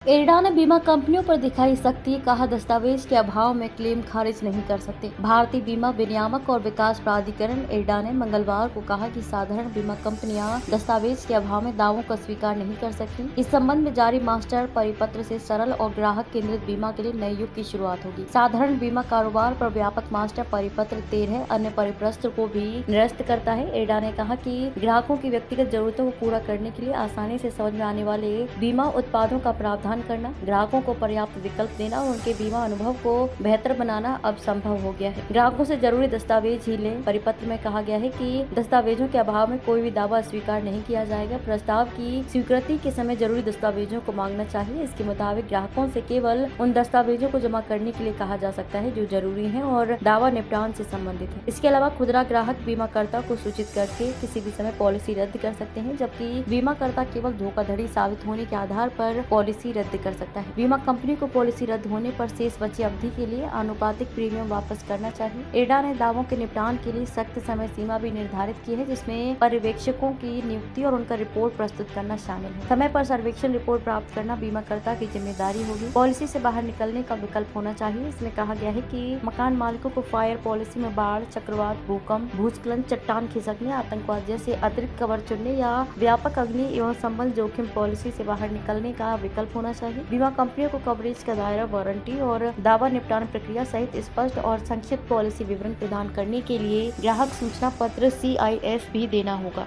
IRDA ने बीमा कंपनियों पर दिखाई सख्ती, कहा दस्तावेज के अभाव में क्लेम खारिज नहीं कर सकते। भारतीय बीमा विनियामक और विकास प्राधिकरण इरडा ने मंगलवार को कहा कि साधारण बीमा कंपनियां दस्तावेज के अभाव में दावों को स्वीकार नहीं कर सकती। इस संबंध में जारी मास्टर परिपत्र से सरल और ग्राहक केंद्रित बीमा के लिए नए युग की शुरुआत होगी। साधारण बीमा कारोबार पर व्यापक मास्टर परिपत्र 13 अन्य परिपत्र को भी निरस्त करता है। इरडा ने कहा कि ग्राहकों की व्यक्तिगत जरूरतों को पूरा करने के लिए आसानी से समझ में आने वाले बीमा उत्पादों का प्रावधान करना, ग्राहकों को पर्याप्त विकल्प देना और उनके बीमा अनुभव को बेहतर बनाना अब संभव हो गया है। ग्राहकों से जरूरी दस्तावेज ही लें। परिपत्र में कहा गया है कि दस्तावेजों के अभाव में कोई भी दावा स्वीकार नहीं किया जाएगा। प्रस्ताव की स्वीकृति के समय जरूरी दस्तावेजों को मांगना चाहिए। इसके मुताबिक ग्राहकों से केवल उन दस्तावेजों को जमा करने के लिए कहा जा सकता है जो जरूरी है और दावा निपटान से संबंधित है। इसके अलावा खुदरा ग्राहक बीमाकर्ता को सूचित करके किसी भी समय पॉलिसी रद्द कर सकते हैं, जबकि बीमाकर्ता केवल धोखाधड़ी साबित होने के आधार पर पॉलिसी रद्द कर सकता है। बीमा कंपनी को पॉलिसी रद्द होने पर शेष बची अवधि के लिए आनुपातिक प्रीमियम वापस करना चाहिए। इरडा ने दावों के निपटान के लिए सख्त समय सीमा भी निर्धारित की है, जिसमें पर्यवेक्षकों की नियुक्ति और उनका रिपोर्ट प्रस्तुत करना शामिल है। समय पर सर्वेक्षण रिपोर्ट प्राप्त करना बीमाकर्ता की जिम्मेदारी होगी। पॉलिसी से बाहर निकलने का विकल्प होना चाहिए। इसमें कहा गया है कि मकान मालिकों को फायर पॉलिसी में बाढ़, चक्रवात, भूकंप, भूस्खलन, चट्टान खिसकने, आतंकवाद जैसे अतिरिक्त कवर चुनने या व्यापक अग्नि एवं संबल जोखिम पॉलिसी से बाहर निकलने का विकल्प होना चाहिए। बीमा कंपनियों को कवरेज का दायरा, वारंटी और दावा निपटान प्रक्रिया सहित स्पष्ट और संक्षिप्त पॉलिसी विवरण प्रदान करने के लिए ग्राहक सूचना पत्र CIF भी देना होगा।